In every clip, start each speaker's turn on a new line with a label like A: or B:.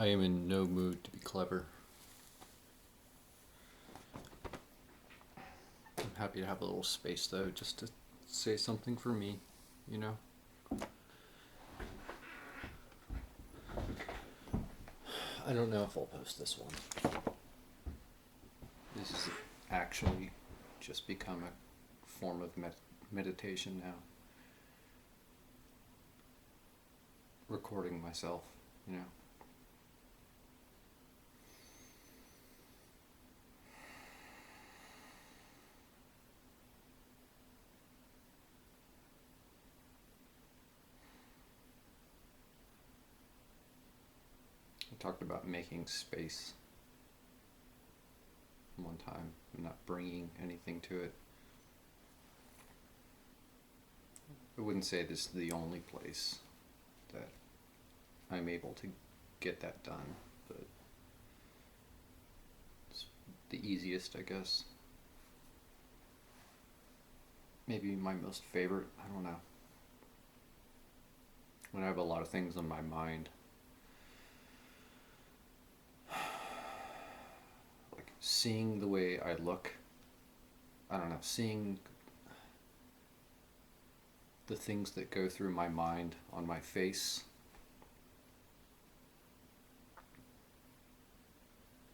A: I am in no mood to be clever. I'm happy to have a little space though, just to say something for me, you know? I don't know if I'll post this one. This has actually just become a form of meditation now. Recording myself, you know? I talked about making space one time, not bringing anything to it. I wouldn't say this is the only place that I'm able to get that done, but it's the easiest, I guess. Maybe my most favorite, I don't know. When I have a lot of things on my mind, like seeing the way I look, I don't know, seeing the things that go through my mind on my face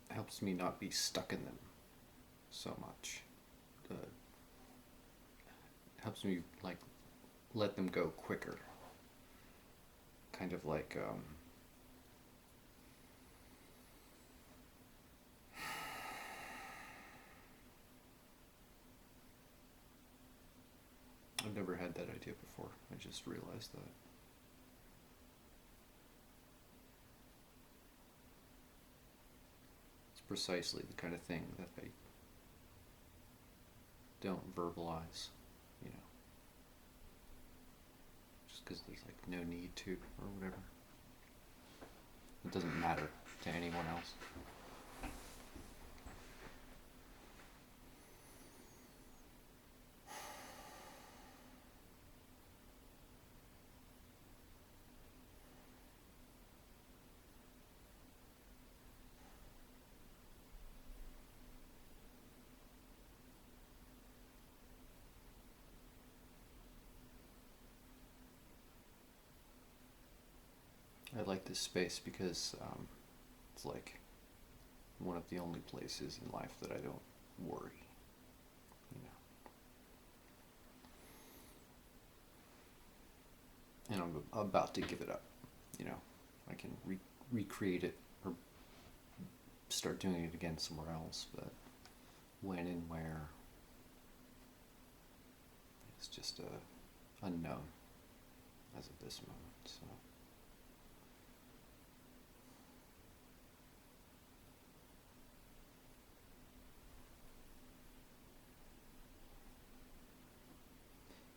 A: helps me not be stuck in them so much. Helps me like let them go quicker. Kind of like I've never had that idea before. I just realized that. It's precisely the kind of thing that I don't verbalize, you know, just because there's like no need to or whatever. It doesn't matter to anyone else. I like this space because it's like one of the only places in life that I don't worry, you know. And I'm about to give it up, you know. I can recreate it or start doing it again somewhere else, but when and where, it's just a unknown as of this moment, so.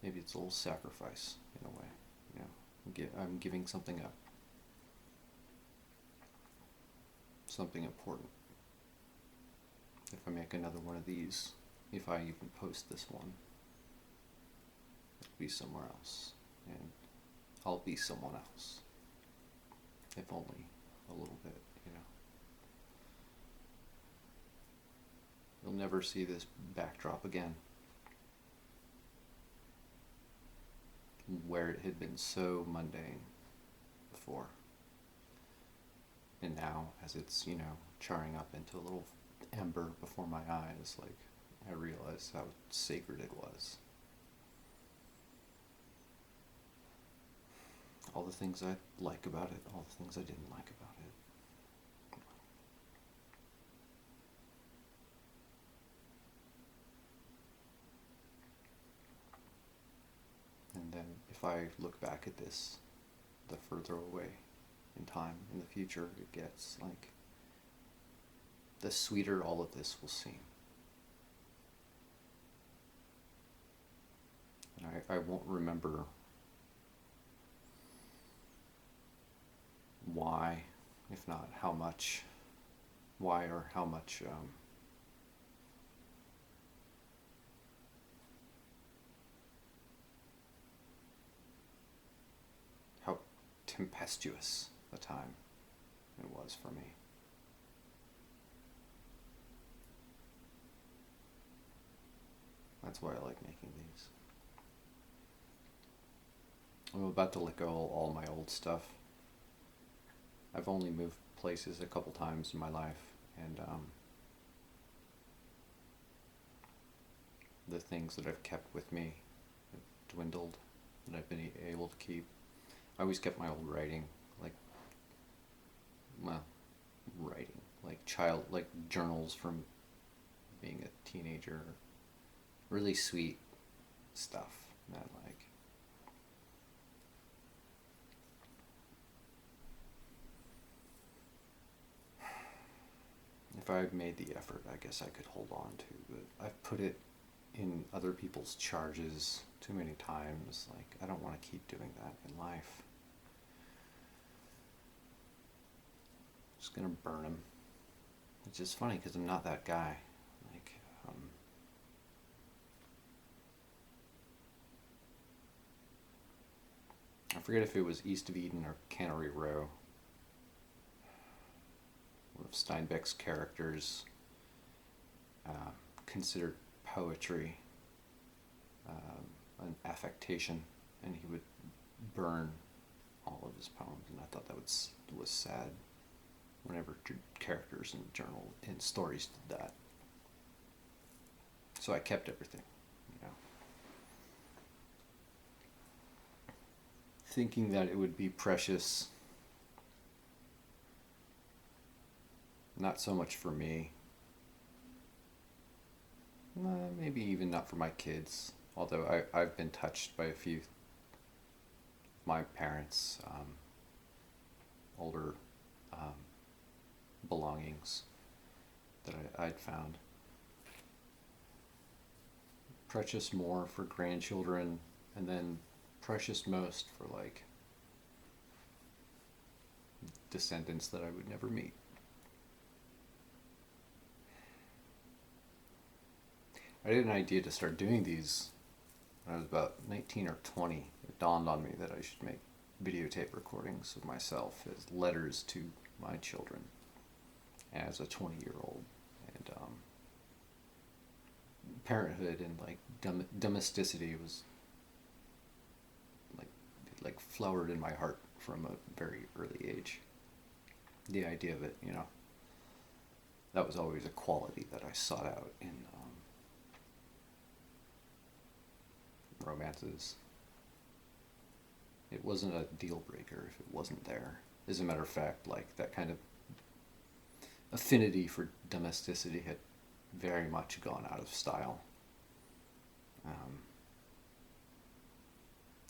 A: Maybe it's a little sacrifice in a way, you know. I'm giving something up, something important. If I make another one of these, if I even post this one, it'll be somewhere else, and I'll be someone else, if only a little bit, you know. You'll never see this backdrop again, where it had been so mundane before. And now, as it's, you know, charring up into a little ember before my eyes, like, I realize how sacred it was. All the things I like about it, all the things I didn't like about it. And then if I look back at this, the further away in time, in the future it gets, like, the sweeter all of this will seem. And I won't remember why, if not how much, why or how much how tempestuous the time it was for me. That's why I like making these. I'm about to let go of all my old stuff. I've only moved places a couple times in my life, and the things that I've kept with me have dwindled, that I've been able to keep. I always kept my old writing, like journals from being a teenager, really sweet stuff that I like. If I made the effort, I guess I could hold on to, but I've put it in other people's charges too many times. Like, I don't want to keep doing that in life. Just gonna burn them. It's just funny because I'm not that guy. Like, I forget if it was East of Eden or Cannery Row. One of Steinbeck's characters considered poetry an affectation, and he would burn all of his poems, and I thought that was sad whenever characters in journal in stories did that. So I kept everything, thinking that it would be precious, not so much for me, maybe even not for my kids, although I've been touched by a few of my parents' older belongings that I'd found. Precious more for grandchildren, and then precious most for like descendants that I would never meet. I had an idea to start doing these when I was about 19 or 20. It dawned on me that I should make videotape recordings of myself as letters to my children as a 20-year-old. And parenthood and like domesticity was like flowered in my heart from a very early age. The idea of it, that was always a quality that I sought out in romances. It wasn't a deal breaker if it wasn't there. As a matter of fact, like, that kind of affinity for domesticity had very much gone out of style.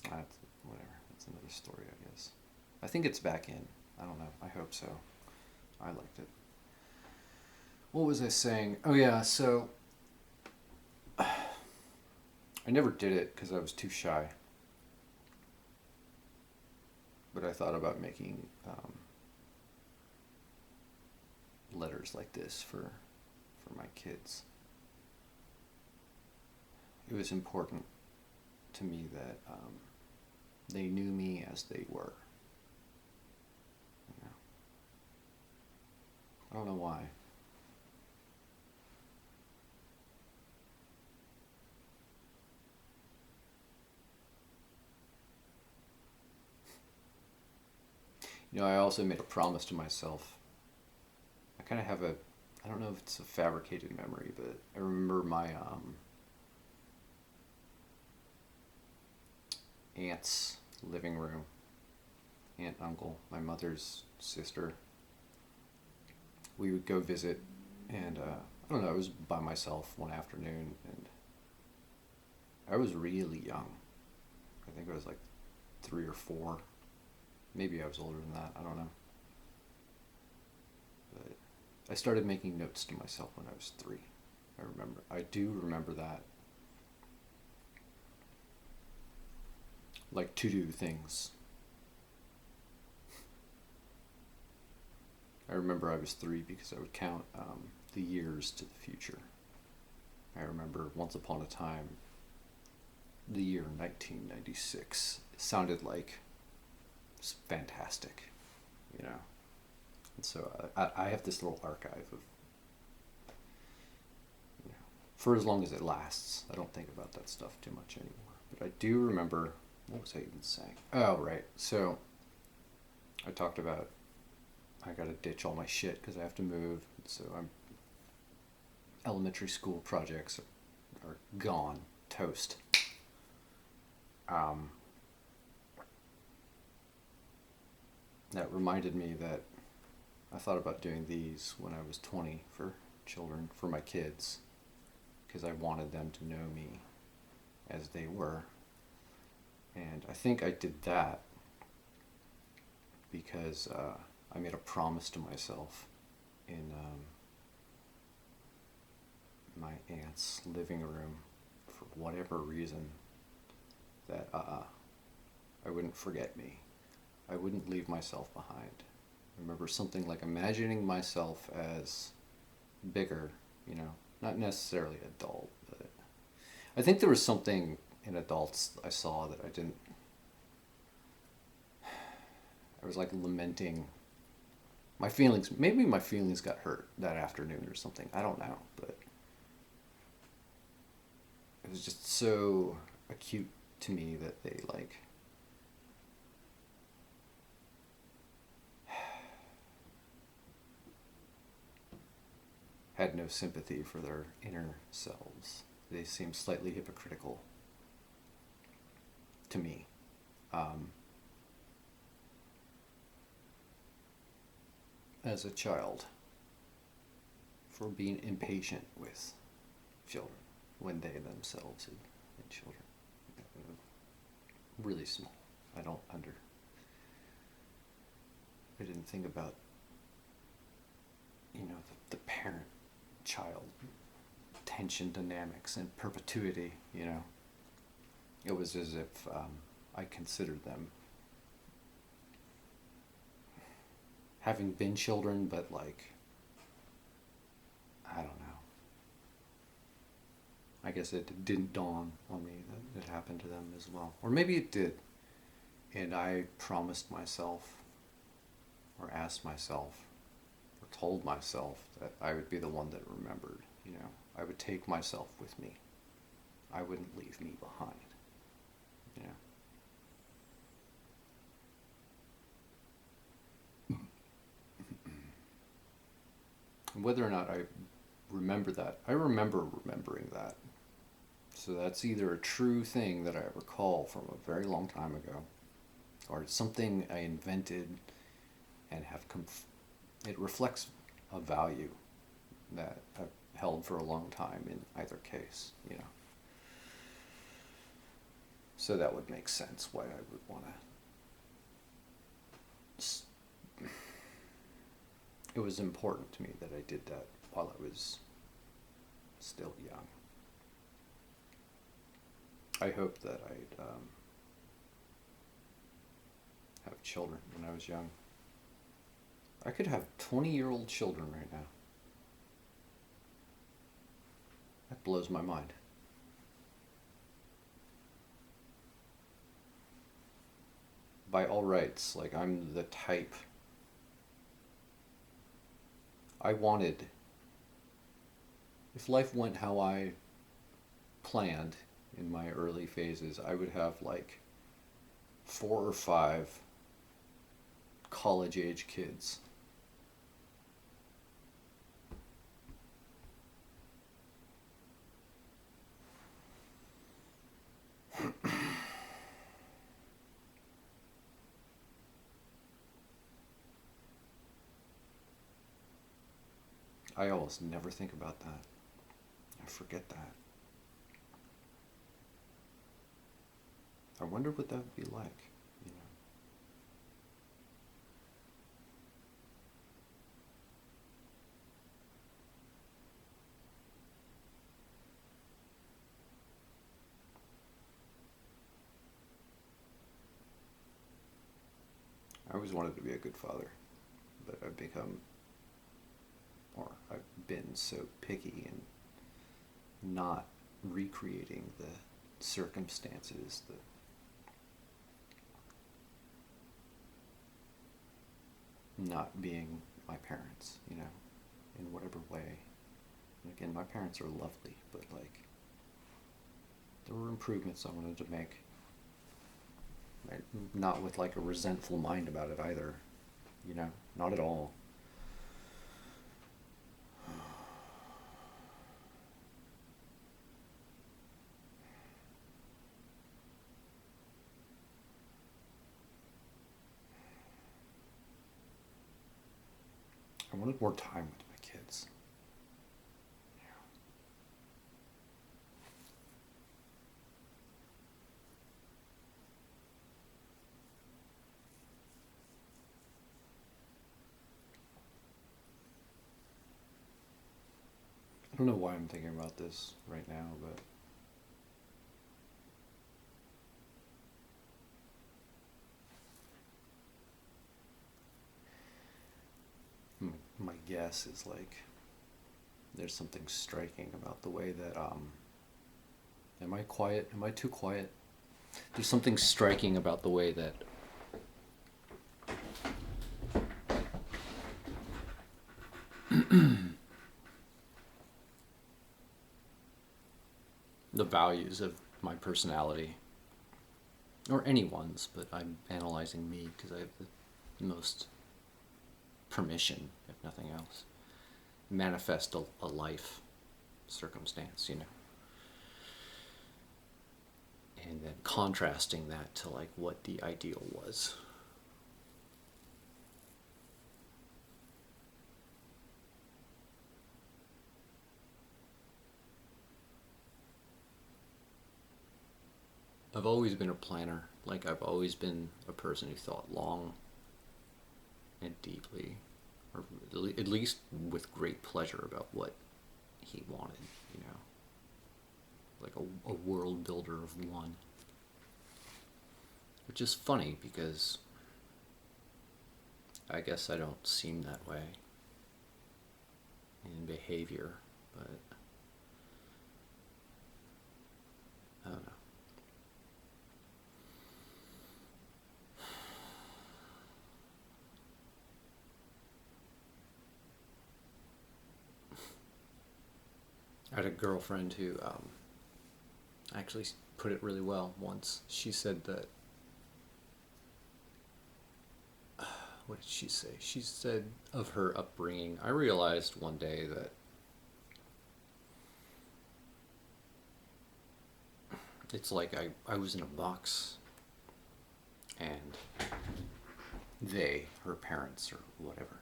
A: That's whatever. That's another story, I guess. I think it's back in. I don't know. I hope so. I liked it. What was I saying? Oh yeah, so I never did it because I was too shy. But I thought about making letters like this for my kids. It was important to me that they knew me as they were. I don't know why. I also made a promise to myself. I kind of have I don't know if it's a fabricated memory, but I remember my aunt's living room, aunt and uncle, my mother's sister. We would go visit, and I don't know, I was by myself one afternoon, and I was really young. I think I was like 3 or 4. Maybe I was older than that, I don't know. But I started making notes to myself when I was 3. I do remember that. Like to-do things. I remember I was 3 because I would count the years to the future. I remember once upon a time, the year 1996 sounded like fantastic, And so I have this little archive of, you know, for as long as it lasts. I don't think about that stuff too much anymore. But I do remember, what was I even saying? Oh, right. So I talked about I got to ditch all my shit because I have to move. So elementary school projects are gone, toast. That reminded me that I thought about doing these when I was 20 for children, for my kids, because I wanted them to know me as they were. And I think I did that because I made a promise to myself in my aunt's living room for whatever reason that I wouldn't forget me. I wouldn't leave myself behind. I remember something like imagining myself as bigger, you know, not necessarily adult, but I think there was something in adults I saw that I was like lamenting my feelings. Maybe my feelings got hurt that afternoon or something. I don't know, but it was just so acute to me that they like had no sympathy for their inner selves. They seemed slightly hypocritical to me. As a child, for being impatient with children when they themselves had been children. Really small. I didn't think about, you know, the parent-child tension dynamics and perpetuity, you know. It was as if I considered them having been children, but like, I don't know. I guess it didn't dawn on me that it happened to them as well. Or maybe it did. And I promised myself, or asked myself, or told myself that I would be the one that remembered, you know. I would take myself with me. I wouldn't leave me behind, you know. Whether or not I remember that, I remember remembering that. So that's either a true thing that I recall from a very long time ago, or it's something I invented and have it reflects a value that I've held for a long time in either case, you know. So that would make sense why I would want to. It was important to me that I did that while I was still young. I hope that I'd have children when I was young. I could have 20-year-old children right now. That blows my mind. By all rights, like I'm the type I wanted, if life went how I planned in my early phases, I would have like 4 or 5 college age kids. I almost never think about that. I forget that. I wonder what that would be like, you know. I always wanted to be a good father, but I've been so picky and not recreating the circumstances, not being my parents, you know, in whatever way. And again, my parents are lovely, but like, there were improvements I wanted to make. Right? Not with like a resentful mind about it either, you know, not at all. I wanted more time with my kids. I don't know why I'm thinking about this right now, but my guess is like there's something striking about the way that am I quiet? Am I too quiet? There's something striking about the way that the values of my personality, or anyone's, but I'm analyzing me because I have the most permission, if nothing else, manifest a life circumstance, you know. And then contrasting that to like what the ideal was. I've always been a planner. Like, I've always been a person who thought long and deeply, or at least with great pleasure about what he wanted, you know. Like a world builder of one. Which is funny because I guess I don't seem that way in behavior, but I don't know. I had a girlfriend who actually put it really well once. She said that, what did she say? She said of her upbringing, I realized one day that it's like I was in a box and they, her parents or whatever,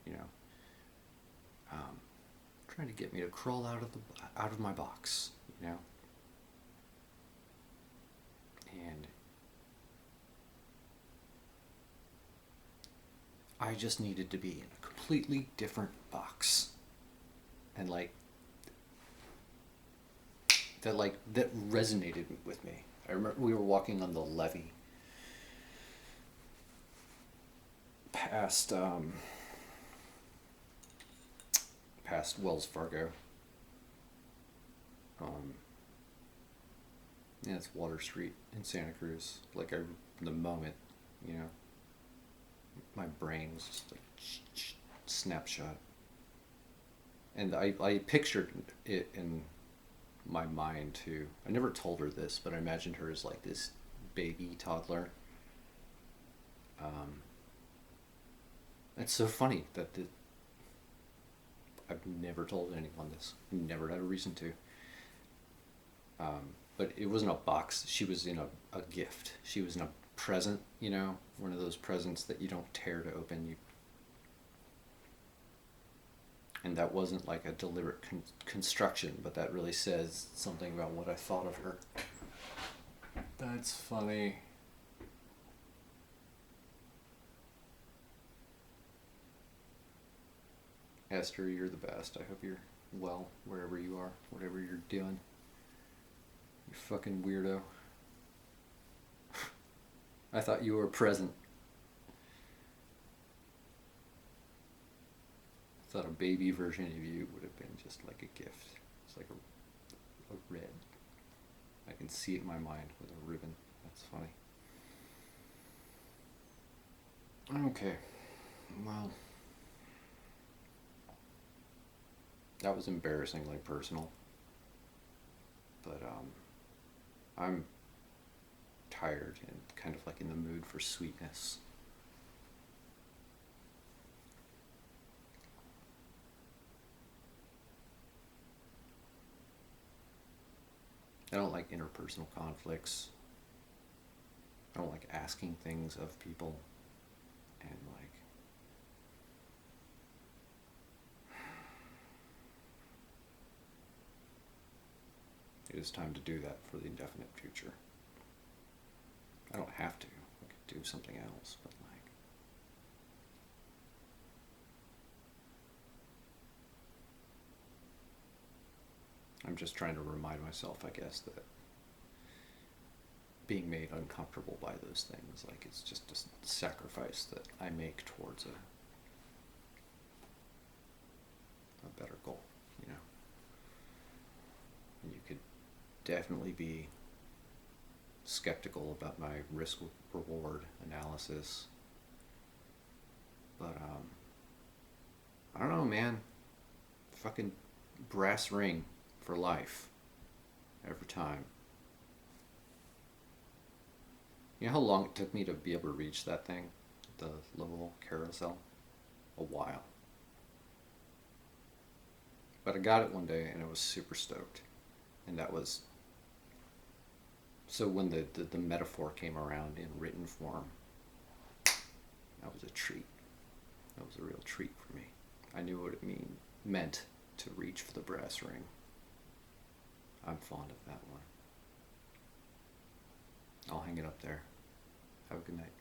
A: you know, trying to get me to crawl out of my box, you know. And I just needed to be in a completely different box. And like that resonated with me. I remember we were walking on the levee past Wells Fargo. Yeah, it's Water Street in Santa Cruz. Like, the moment, you know, my brain was just like snapshot, and I pictured it in my mind too. I never told her this, but I imagined her as like this baby toddler. It's so funny that I've never told anyone this. Never had a reason to. But it wasn't a box. She was in a gift. She was in a present, you know, one of those presents that you don't tear to open. And that wasn't like a deliberate construction, but that really says something about what I thought of her. That's funny. Esther, you're the best. I hope you're well wherever you are, whatever you're doing. You fucking weirdo. I thought you were present. I thought a baby version of you would have been just like a gift. It's like a red. I can see it in my mind with a ribbon. That's funny. Okay. Well, That was embarrassingly personal. But I'm tired and kind of like in the mood for sweetness. I don't like interpersonal conflicts. I don't like asking things of people. And like, it is time to do that for the indefinite future. I don't have to. I could do something else, but like, I'm just trying to remind myself, I guess, that being made uncomfortable by those things, like, it's just a sacrifice that I make towards a better goal, you know? And you could definitely be skeptical about my risk reward analysis, but I don't know, man. Fucking brass ring for life every time. You know how long it took me to be able to reach that thing, the little carousel? A while. But I got it one day and I was super stoked. And that was, so when the metaphor came around in written form, that was a treat. That was a real treat for me. I knew what it meant to reach for the brass ring. I'm fond of that one. I'll hang it up there. Have a good night.